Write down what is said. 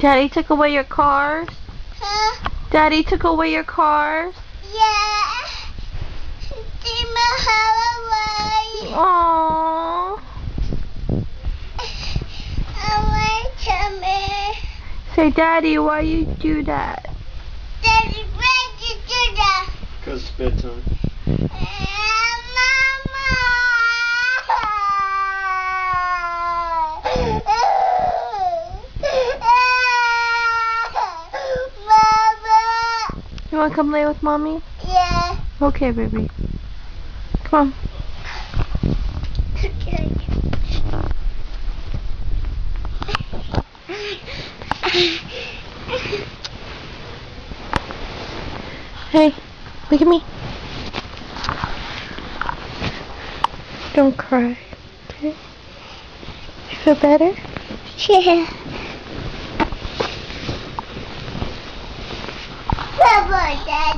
Daddy took away your cars? Huh? Daddy took away your cars? Yeah. Aww. I want to. Say, Daddy, why you do that? Daddy, why did you do that? Because it's bedtime. You want to come lay with Mommy? Yeah. Okay, baby. Come on. Hey, look at me. Don't cry, okay? You feel better? Yeah. Bye-bye, Dad.